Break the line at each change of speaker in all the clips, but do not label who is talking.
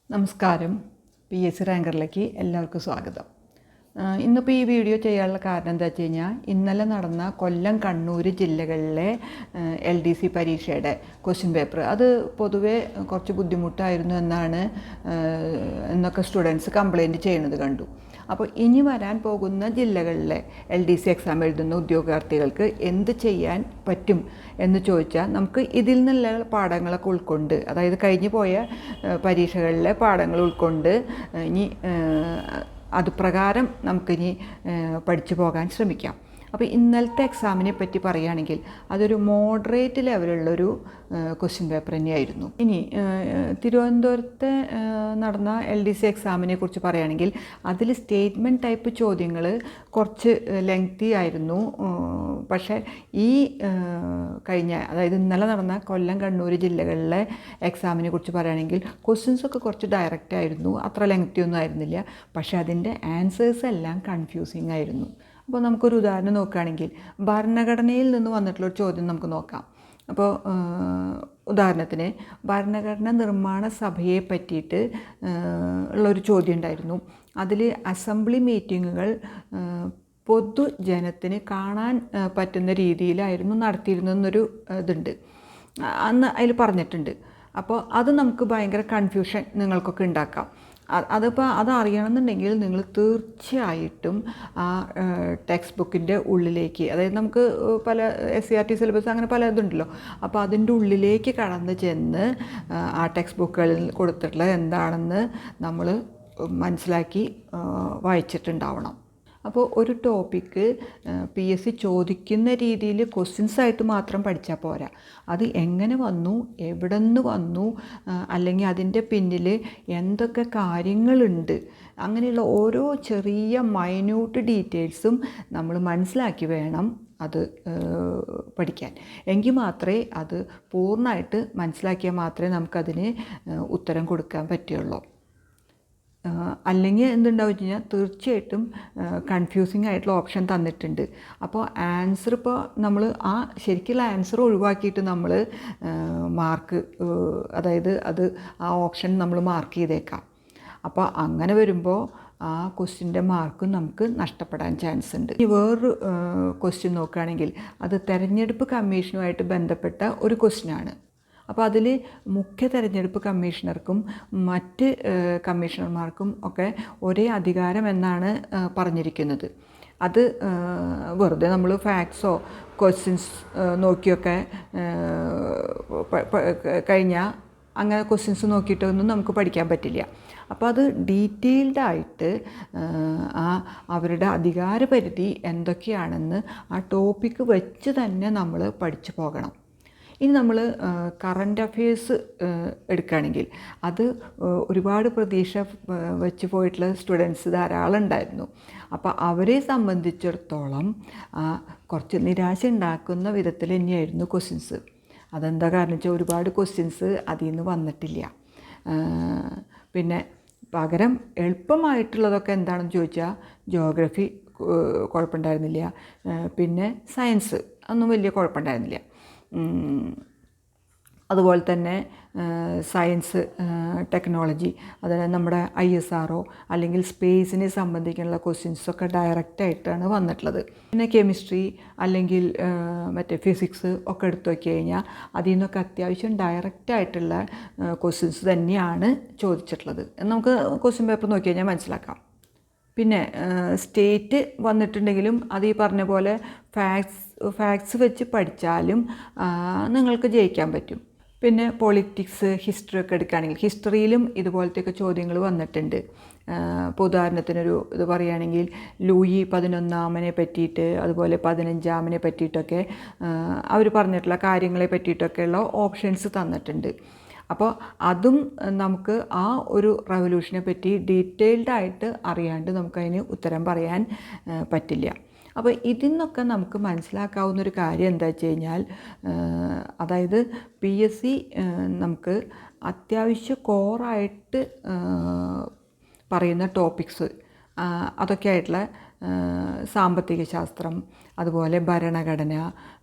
നമസ്കാരം. PSC റാങ്കറിലേക്ക് എല്ലാവർക്കും സ്വാഗതം. ഇന്നിപ്പോൾ ഈ വീഡിയോ ചെയ്യാനുള്ള കാരണം എന്താ വെച്ച് കഴിഞ്ഞാൽ, ഇന്നലെ നടന്ന കൊല്ലം, കണ്ണൂർ ജില്ലകളിലെ LDC പരീക്ഷയുടെ ക്വസ്റ്റ്യൻ പേപ്പർ അത് പൊതുവേ കുറച്ച് ബുദ്ധിമുട്ടായിരുന്നു എന്നൊക്കെ സ്റ്റുഡൻസ് കംപ്ലയിൻറ്റ് ചെയ്യുന്നത് കണ്ടു. അപ്പോൾ ഇനി വരാൻ പോകുന്ന ജില്ലകളിലെ LDC എക്സാം എഴുതുന്ന ഉദ്യോഗാർത്ഥികൾക്ക് എന്ത് ചെയ്യാൻ പറ്റും എന്ന് ചോദിച്ചാൽ, നമുക്ക് ഇതിൽ നിന്നുള്ള പാഠങ്ങളൊക്കെ ഉൾക്കൊണ്ട്, അതായത് കഴിഞ്ഞു പോയ പരീക്ഷകളിലെ പാഠങ്ങൾ ഉൾക്കൊണ്ട് ഇനി അതുപ്രകാരം നമുക്കിനി പഠിച്ചു പോകാൻ ശ്രമിക്കാം. അപ്പോൾ ഇന്നലത്തെ എക്സാമിനെ പറ്റി പറയുകയാണെങ്കിൽ അതൊരു മോഡറേറ്റ് ലെവലുള്ളൊരു ക്വസ്റ്റ്യൻ പേപ്പർ തന്നെയായിരുന്നു. ഇനി തിരുവനന്തപുരത്തെ നടന്ന LDC എക്സാമിനെ കുറിച്ച് പറയുകയാണെങ്കിൽ അതിൽ സ്റ്റേറ്റ്മെൻറ്റ് ടൈപ്പ് ചോദ്യങ്ങൾ കുറച്ച് ലെങ്തി ആയിരുന്നു. പക്ഷേ ഈ അതായത് ഇന്നലെ നടന്ന കൊല്ലം, കണ്ണൂർ ജില്ലകളിലെ എക്സാമിനെ കുറിച്ച് പറയുകയാണെങ്കിൽ ക്വസ്റ്റ്യൻസൊക്കെ കുറച്ച് ഡയറക്റ്റ് ആയിരുന്നു, അത്ര ലെങ്തി ഒന്നും ആയിരുന്നില്ല. പക്ഷേ അതിൻ്റെ ആൻസേഴ്സ് എല്ലാം കൺഫ്യൂസിങ് ആയിരുന്നു. അപ്പോൾ നമുക്കൊരു ഉദാഹരണം നോക്കുകയാണെങ്കിൽ, ഭരണഘടനയിൽ നിന്ന് വന്നിട്ടുള്ളൊരു ചോദ്യം നമുക്ക് നോക്കാം. അപ്പോൾ ഉദാഹരണത്തിന് ഭരണഘടന നിർമ്മാണ സഭയെ പറ്റിയിട്ട് ഉള്ളൊരു ചോദ്യം ഉണ്ടായിരുന്നു. അതിൽ അസംബ്ലി മീറ്റിങ്ങുകൾ പൊതുജനത്തിന് കാണാൻ പറ്റുന്ന രീതിയിലായിരുന്നു നടത്തിയിരുന്നതെന്നൊരു ഇതുണ്ട്, അന്ന് അതിൽ പറഞ്ഞിട്ടുണ്ട്. അപ്പോൾ അത് നമുക്ക് ഭയങ്കര കൺഫ്യൂഷൻ നിങ്ങൾക്കൊക്കെ ഉണ്ടാക്കാം. അതിപ്പോൾ അതറിയണമെന്നുണ്ടെങ്കിൽ നിങ്ങൾ തീർച്ചയായിട്ടും ആ ടെക്സ്റ്റ് ബുക്കിൻ്റെ ഉള്ളിലേക്ക്, അതായത് നമുക്ക് പല SCERT സിലബസ് അങ്ങനെ പല ഇതുണ്ടല്ലോ, അപ്പോൾ അതിൻ്റെ ഉള്ളിലേക്ക് കടന്ന് ചെന്ന് ആ ടെക്സ്റ്റ് ബുക്കുകളിൽ കൊടുത്തിട്ടുള്ളത് എന്താണെന്ന് നമ്മൾ മനസ്സിലാക്കി വായിച്ചിട്ടുണ്ടാവണം. അപ്പോൾ ഒരു ടോപ്പിക്ക് PSC ചോദിക്കുന്ന രീതിയിൽ ക്വസ്റ്റ്യൻസ് ആയിട്ട് മാത്രം പഠിച്ചാൽ പോരാ, അത് എങ്ങനെ വന്നു, എവിടെ നിന്ന് വന്നു, അല്ലെങ്കിൽ അതിൻ്റെ പിന്നിൽ എന്തൊക്കെ കാര്യങ്ങളുണ്ട്, അങ്ങനെയുള്ള ഓരോ ചെറിയ മൈന്യൂട്ട് ഡീറ്റെയിൽസും നമ്മൾ മനസ്സിലാക്കി വേണം അത് പഠിക്കാൻ. എങ്കിൽ മാത്രമേ അത് പൂർണ്ണമായിട്ട് മനസ്സിലാക്കിയാൽ മാത്രമേ നമുക്കതിന് ഉത്തരം കൊടുക്കാൻ പറ്റുള്ളൂ. അല്ലെങ്കിൽ എന്തുണ്ടാവും വെച്ച് കഴിഞ്ഞാൽ തീർച്ചയായിട്ടും കൺഫ്യൂസിങ് ആയിട്ടുള്ള ഓപ്ഷൻ തന്നിട്ടുണ്ട്. അപ്പോൾ ആൻസർ ഇപ്പോൾ നമ്മൾ ആ ശരിക്കുള്ള ആൻസർ ഒഴിവാക്കിയിട്ട് നമ്മൾ മാർക്ക്, അതായത് ആ ഓപ്ഷൻ നമ്മൾ മാർക്ക് ചെയ്തേക്കാം. അപ്പോൾ അങ്ങനെ വരുമ്പോൾ ആ ക്വസ്റ്റ്യൻ്റെ മാർക്കും നമുക്ക് നഷ്ടപ്പെടാൻ ചാൻസ് ഉണ്ട്. ഇനി വേറൊരു ക്വസ്റ്റ്യൻ നോക്കുകയാണെങ്കിൽ അത് തെരഞ്ഞെടുപ്പ് കമ്മീഷനുമായിട്ട് ബന്ധപ്പെട്ട ഒരു ക്വസ്റ്റ്യനാണ്. അപ്പോൾ അതിൽ മുഖ്യ തെരഞ്ഞെടുപ്പ് കമ്മീഷണർക്കും മറ്റ് കമ്മീഷണർമാർക്കും ഒക്കെ ഒരേ അധികാരം എന്നാണ് പറഞ്ഞിരിക്കുന്നത്. അത് വെറുതെ നമ്മൾ ഫാക്ട്സോ ക്വസ്റ്റ്യൻസ് നോക്കിയൊക്കെ കഴിഞ്ഞാൽ അങ്ങനെ ക്വസ്റ്റ്യൻസ് നോക്കിയിട്ടൊന്നും നമുക്ക് പഠിക്കാൻ പറ്റില്ല. അപ്പോൾ അത് ഡീറ്റെയിൽഡായിട്ട് അവരുടെ അധികാരപരിധി എന്തൊക്കെയാണെന്ന് ആ ടോപ്പിക്ക് വെച്ച് തന്നെ നമ്മൾ പഠിച്ചു പോകണം. ഇനി നമ്മൾ കറണ്ട് അഫെയർസ് എടുക്കുകയാണെങ്കിൽ അത് ഒരുപാട് പ്രതീക്ഷ വെച്ച് പോയിട്ടുള്ള സ്റ്റുഡൻസ് ധാരാളം ഉണ്ടായിരുന്നു. അപ്പോൾ അവരെ സംബന്ധിച്ചിടത്തോളം കുറച്ച് നിരാശ ഉണ്ടാക്കുന്ന വിധത്തിൽ തന്നെയായിരുന്നു ക്വസ്റ്റ്യൻസ്. അതെന്താ കാരണം വെച്ചാൽ ഒരുപാട് ക്വസ്റ്റ്യൻസ് അതിൽ നിന്ന് വന്നിട്ടില്ല. പിന്നെ പകരം എളുപ്പമായിട്ടുള്ളതൊക്കെ എന്താണെന്ന് ചോദിച്ചാൽ ജോഗ്രഫി കുഴപ്പമുണ്ടായിരുന്നില്ല, പിന്നെ സയൻസ് ഒന്നും വലിയ കുഴപ്പമുണ്ടായിരുന്നില്ല. അതുപോലെ തന്നെ സയൻസ്, ടെക്നോളജി, അതായത് നമ്മുടെ ISRO അല്ലെങ്കിൽ സ്പേസിനെ സംബന്ധിക്കുന്ന ക്വസ്റ്റ്യൻസൊക്കെ ഡയറക്റ്റായിട്ടാണ് വന്നിട്ടുള്ളത്. പിന്നെ കെമിസ്ട്രി അല്ലെങ്കിൽ മറ്റേ ഫിസിക്സ് ഒക്കെ എടുത്തു നോക്കി കഴിഞ്ഞാൽ അതിൽ നിന്നൊക്കെ അത്യാവശ്യം ഡയറക്റ്റായിട്ടുള്ള ക്വസ്റ്റ്യൻസ് തന്നെയാണ് ചോദിച്ചിട്ടുള്ളത്. നമുക്ക് ക്വസ്റ്റ്യൻ പേപ്പർ നോക്കി കഴിഞ്ഞാൽ മനസ്സിലാക്കാം. പിന്നെ സ്റ്റേറ്റ് വന്നിട്ടുണ്ടെങ്കിലും അത് ഈ പറഞ്ഞ പോലെ ഫാക്ട്സ് വെച്ച് പഠിച്ചാലും നിങ്ങൾക്ക് ജയിക്കാൻ പറ്റും. പിന്നെ പൊളിറ്റിക്സ്, ഹിസ്റ്ററി ഒക്കെ എടുക്കുകയാണെങ്കിൽ ഹിസ്റ്ററിയിലും ഇതുപോലത്തെയൊക്കെ ചോദ്യങ്ങൾ വന്നിട്ടുണ്ട്. ഇപ്പോൾ ഉദാഹരണത്തിനൊരു ഇത് പറയുകയാണെങ്കിൽ ലൂയി 11 പറ്റിയിട്ട്, അതുപോലെ 15 പറ്റിയിട്ടൊക്കെ അവർ പറഞ്ഞിട്ടുള്ള കാര്യങ്ങളെ പറ്റിയിട്ടൊക്കെയുള്ള ഓപ്ഷൻസ് തന്നിട്ടുണ്ട്. അപ്പോൾ അതും നമുക്ക് ആ ഒരു റവല്യൂഷനെ പറ്റി ഡീറ്റെയിൽഡായിട്ട് അറിയാണ്ട് നമുക്കതിന് ഉത്തരം പറയാൻ പറ്റില്ല. അപ്പോൾ ഇതിൽ നിന്നൊക്കെ നമുക്ക് മനസ്സിലാക്കാവുന്നൊരു കാര്യം എന്താ വെച്ച് കഴിഞ്ഞാൽ, അതായത് PSC നമുക്ക് അത്യാവശ്യം കോറായിട്ട് പറയുന്ന ടോപ്പിക്സ് അതൊക്കെ ആയിട്ടുള്ള സാമ്പത്തിക ശാസ്ത്രം, അതുപോലെ ഭരണഘടന,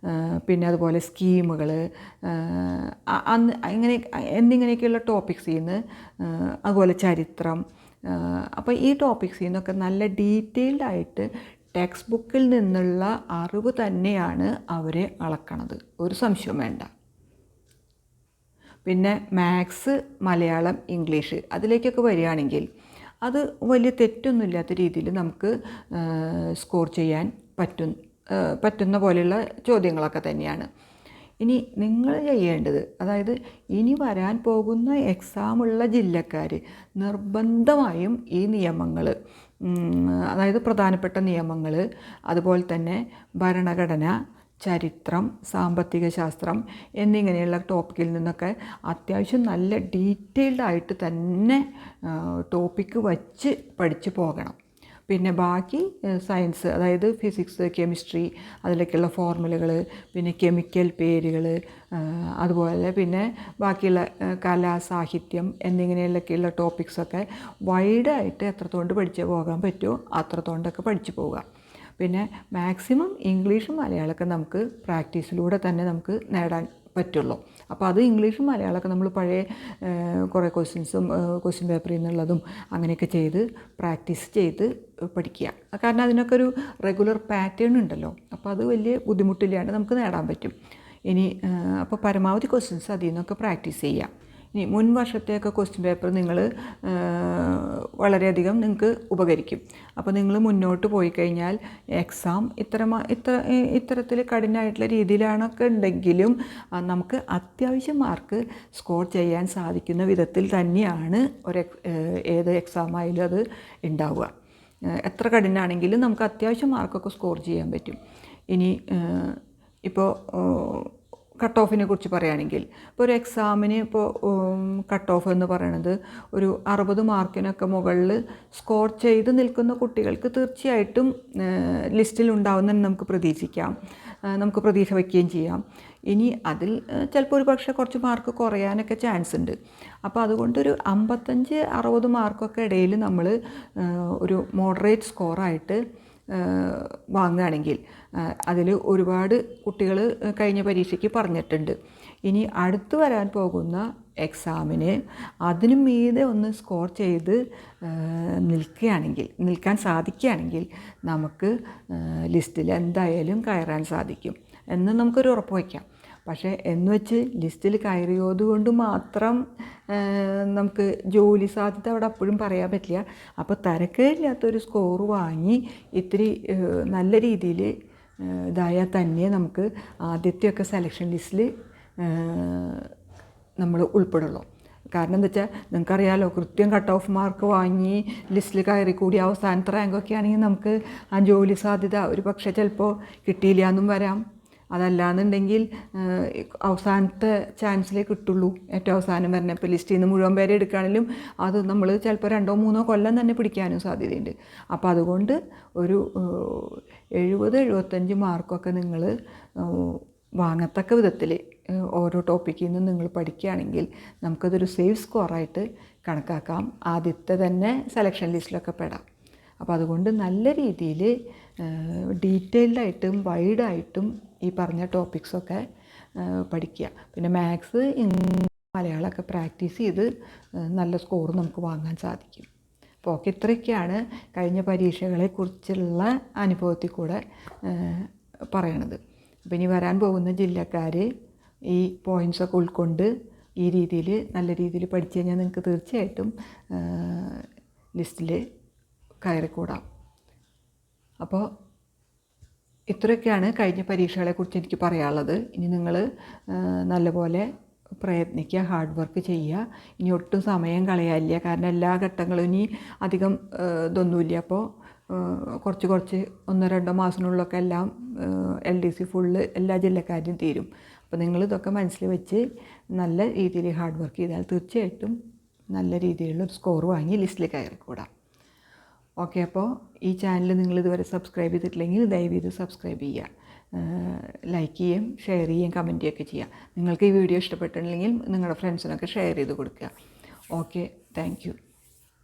പിന്നെ അതുപോലെ സ്കീമുകൾ, അന്ന് എന്നിങ്ങനെയൊക്കെയുള്ള ടോപ്പിക്സിൽ നിന്ന്, അതുപോലെ ചരിത്രം. അപ്പോൾ ഈ ടോപ്പിക്സിൽ നിന്നൊക്കെ നല്ല ഡീറ്റെയിൽഡ് ആയിട്ട് ടെക്സ്റ്റ് ബുക്കിൽ നിന്നുള്ള അറിവ് തന്നെയാണ് അവർ അളക്കണത്, ഒരു സംശയവും വേണ്ട. പിന്നെ മാത്സ്, മലയാളം, ഇംഗ്ലീഷ് അതിലേക്കൊക്കെ വരികയാണെങ്കിൽ അത് വലിയ തെറ്റൊന്നുമില്ലാത്ത രീതിയിൽ നമുക്ക് സ്കോർ ചെയ്യാൻ പറ്റുന്ന പോലെയുള്ള ചോദ്യങ്ങളൊക്കെ തന്നെയാണ്. ഇനി നിങ്ങൾ ചെയ്യേണ്ടത്, അതായത് ഇനി വരാൻ പോകുന്ന എക്സാമുള്ള ജില്ലക്കാർ നിർബന്ധമായും ഈ നിയമങ്ങൾ, അതായത് പ്രധാനപ്പെട്ട നിയമങ്ങൾ, അതുപോലെ തന്നെ ഭരണഘടന, ചരിത്രം, സാമ്പത്തിക ശാസ്ത്രം എന്നിങ്ങനെയുള്ള ടോപ്പിക്കിൽ നിന്നൊക്കെ അത്യാവശ്യം നല്ല ഡീറ്റെയിൽഡ് ആയിട്ട് തന്നെ ടോപ്പിക്ക് വച്ച് പഠിച്ചു പോകണം. പിന്നെ ബാക്കി സയൻസ്, അതായത് ഫിസിക്സ്, കെമിസ്ട്രി, അതിലേക്കുള്ള ഫോർമുലകൾ, പിന്നെ കെമിക്കൽ പേരുകൾ, അതുപോലെ പിന്നെ ബാക്കിയുള്ള കല, സാഹിത്യം എന്നിങ്ങനെയുള്ളൊക്കെയുള്ള ടോപ്പിക്സൊക്കെ വൈഡായിട്ട് എത്രത്തോണ്ട് പഠിച്ചു പോകാൻ പറ്റുമോ അത്രത്തോണ്ടൊക്കെ പഠിച്ചു പോവുക. പിന്നെ മാക്സിമം ഇംഗ്ലീഷും മലയാളമൊക്കെ നമുക്ക് പ്രാക്ടീസിലൂടെ തന്നെ നമുക്ക് നേടാൻ പറ്റുള്ളൂ. അപ്പോൾ അത് ഇംഗ്ലീഷും മലയാളമൊക്കെ നമ്മൾ പഴയ കുറേ ക്വസ്റ്റ്യൻ പേപ്പറിൽ നിന്നുള്ളതും അങ്ങനെയൊക്കെ ചെയ്ത് പ്രാക്ടീസ് ചെയ്ത് പഠിക്കുക. കാരണം അതിനൊക്കെ ഒരു റെഗുലർ പാറ്റേൺ ഉണ്ടല്ലോ. അപ്പോൾ അത് വലിയ ബുദ്ധിമുട്ടില്ലാണ്ട് നമുക്ക് നേടാൻ പറ്റും. ഇനി അപ്പോൾ പരമാവധി ക്വസ്റ്റ്യൻസ് അതിൽ നിന്നൊക്കെ പ്രാക്ടീസ് ചെയ്യുക. ഇനി മുൻ വർഷത്തെയൊക്കെ ക്വസ്റ്റ്യൻ പേപ്പർ നിങ്ങൾ വളരെയധികം നിങ്ങൾക്ക് ഉപകരിക്കും. അപ്പോൾ നിങ്ങൾ മുന്നോട്ട് പോയി കഴിഞ്ഞാൽ എക്സാം ഇത്തരത്തിൽ കഠിനമായിട്ടുള്ള രീതിയിലാണൊക്കെ ഉണ്ടെങ്കിലും നമുക്ക് അത്യാവശ്യം മാർക്ക് സ്കോർ ചെയ്യാൻ സാധിക്കുന്ന വിധത്തിൽ തന്നെയാണ് ഏത് എക്സാമായാലും അത് ഉണ്ടാവുക. എത്ര കഠിനമാണെങ്കിലും നമുക്ക് അത്യാവശ്യം മാർക്കൊക്കെ സ്കോർ ചെയ്യാൻ പറ്റും. ഇനി ഇപ്പോൾ കട്ട് ഓഫിനെ കുറിച്ച് പറയുകയാണെങ്കിൽ, ഇപ്പോൾ ഒരു എക്സാമിന് ഇപ്പോൾ കട്ട് ഓഫ് എന്ന് പറയുന്നത് ഒരു 60 മാർക്കിനൊക്കെ മുകളിൽ സ്കോർ ചെയ്ത് നിൽക്കുന്ന കുട്ടികൾക്ക് തീർച്ചയായിട്ടും ലിസ്റ്റിൽ ഉണ്ടാവുന്നതെന്ന് നമുക്ക് പ്രതീക്ഷിക്കാം, നമുക്ക് പ്രതീക്ഷ വയ്ക്കുകയും ചെയ്യാം. ഇനി അതിൽ ചിലപ്പോൾ ഒരു പക്ഷേ കുറച്ച് മാർക്ക് കുറയാനൊക്കെ ചാൻസ് ഉണ്ട്. അപ്പോൾ അതുകൊണ്ടൊരു 55-60 മാർക്കൊക്കെ ഇടയിൽ നമ്മൾ ഒരു മോഡറേറ്റ് സ്കോറായിട്ട് വാങ്ങുകയാണെങ്കിൽ അതിൽ ഒരുപാട് കുട്ടികൾ കഴിഞ്ഞ പരീക്ഷയ്ക്ക് പറഞ്ഞിട്ടുണ്ട്. ഇനി അടുത്ത് വരാൻ പോകുന്ന എക്സാമിന് അതിനു മീതെ ഒന്ന് സ്കോർ ചെയ്ത് നിൽക്കാൻ സാധിക്കുകയാണെങ്കിൽ നമുക്ക് ലിസ്റ്റിൽ എന്തായാലും കയറാൻ സാധിക്കും എന്ന് നമുക്കൊരു ഉറപ്പ് വയ്ക്കാം. പക്ഷേ എന്ന് വെച്ച് ലിസ്റ്റിൽ കയറിയതുകൊണ്ട് മാത്രം നമുക്ക് ജോലി സാധ്യത അവിടെ അപ്പോഴും പറയാൻ പറ്റില്ല. അപ്പോൾ തരക്കേടില്ലാത്തൊരു സ്കോർ വാങ്ങി ഇത്തിരി നല്ല രീതിയിൽ ഇതായാൽ തന്നെ നമുക്ക് ആദ്യത്തെയൊക്കെ സെലക്ഷൻ ലിസ്റ്റിൽ നമ്മൾ ഉൾപ്പെടുള്ളൂ. കാരണം എന്താ വെച്ചാൽ നിങ്ങൾക്കറിയാമല്ലോ, കൃത്യം കട്ട് ഓഫ് മാർക്ക് വാങ്ങി ലിസ്റ്റിൽ കയറി കൂടി അവസാനത്തെ റാങ്കൊക്കെ ആണെങ്കിൽ നമുക്ക് ആ ജോലി സാധ്യത ഒരു പക്ഷേ ചിലപ്പോൾ കിട്ടിയില്ല എന്നും വരാം. അതല്ലാന്നുണ്ടെങ്കിൽ അവസാനത്തെ ചാൻസിലേ കിട്ടുള്ളൂ, ഏറ്റവും അവസാനം വരണം. ഇപ്പോൾ ലിസ്റ്റിൽ നിന്ന് മുഴുവൻ പേരെ എടുക്കുകയാണെങ്കിലും അത് നമ്മൾ ചിലപ്പോൾ 2-3 കൊല്ലം തന്നെ പിടിക്കാനും സാധ്യതയുണ്ട്. അപ്പോൾ അതുകൊണ്ട് ഒരു 70-75 മാർക്കൊക്കെ നിങ്ങൾ വാങ്ങത്തക്ക വിധത്തിൽ ഓരോ ടോപ്പിക്കിൽ നിന്നും നിങ്ങൾ പഠിക്കുകയാണെങ്കിൽ നമുക്കതൊരു സേഫ് സ്കോറായിട്ട് കണക്കാക്കാം, ആദ്യത്തെ തന്നെ സെലക്ഷൻ ലിസ്റ്റിലൊക്കെ പെടാം. അപ്പോൾ അതുകൊണ്ട് നല്ല രീതിയിൽ ഡീറ്റെയിൽഡായിട്ടും വൈഡായിട്ടും ഈ പറഞ്ഞ ടോപ്പിക്സൊക്കെ പഠിക്കുക. പിന്നെ മാത്സ്, മലയാളമൊക്കെ പ്രാക്ടീസ് ചെയ്ത് നല്ല സ്കോർ നമുക്ക് വാങ്ങാൻ സാധിക്കും. അപ്പോൾ ഓക്കെ, ഇത്രയൊക്കെയാണ് കഴിഞ്ഞ പരീക്ഷകളെക്കുറിച്ചുള്ള അനുഭവത്തിൽ കൂടെ പറയണത്. അപ്പോൾ ഇനി വരാൻ പോകുന്ന ജില്ലക്കാർ ഈ പോയിൻറ്റ്സൊക്കെ ഉൾക്കൊണ്ട് ഈ രീതിയിൽ നല്ല രീതിയിൽ പഠിച്ചു കഴിഞ്ഞാൽ നിങ്ങൾക്ക് തീർച്ചയായിട്ടും ലിസ്റ്റിൽ കയറിക്കൂടാം. അപ്പോൾ ഇത്രയൊക്കെയാണ് കഴിഞ്ഞ പരീക്ഷകളെക്കുറിച്ച് എനിക്ക് പറയാനുള്ളത്. ഇനി നിങ്ങൾ നല്ലപോലെ പ്രയത്നിക്കുക, ഹാർഡ് വർക്ക് ചെയ്യുക. ഇനി ഒട്ടും സമയം കളയാനില്ല, കാരണം എല്ലാ ഘട്ടങ്ങളും ഇനി അധികം ഇതൊന്നുമില്ല. അപ്പോൾ കുറച്ച് 1-2 മാസത്തിനുള്ളിലൊക്കെ എല്ലാം LDC ഫുള്ള് എല്ലാ ജില്ലക്കാരും തീരും. അപ്പോൾ നിങ്ങളിതൊക്കെ മനസ്സിൽ വെച്ച് നല്ല രീതിയിൽ ഹാർഡ് വർക്ക് ചെയ്താൽ തീർച്ചയായിട്ടും നല്ല രീതിയിലുള്ളൊരു സ്കോർ വാങ്ങി ലിസ്റ്റിൽ കയറിക്കൂടാം. ഓക്കെ, അപ്പോൾ ഈ ചാനൽ നിങ്ങൾ ഇതുവരെ സബ്സ്ക്രൈബ് ചെയ്തിട്ടില്ലെങ്കിൽ ദയവേത് സബ്സ്ക്രൈബ് ചെയ്യുക, ലൈക്ക് ചെയ്യുകയും ഷെയർ ചെയ്യുകയും കമൻറ്റ് ചെയ്യുകയൊക്കെ ചെയ്യുക. നിങ്ങൾക്ക് ഈ വീഡിയോ ഇഷ്ടപ്പെട്ടിട്ടുണ്ടെങ്കിൽ നിങ്ങളുടെ ഫ്രണ്ട്സിനൊക്കെ ഷെയർ ചെയ്ത് കൊടുക്കുക. Okay, thank you.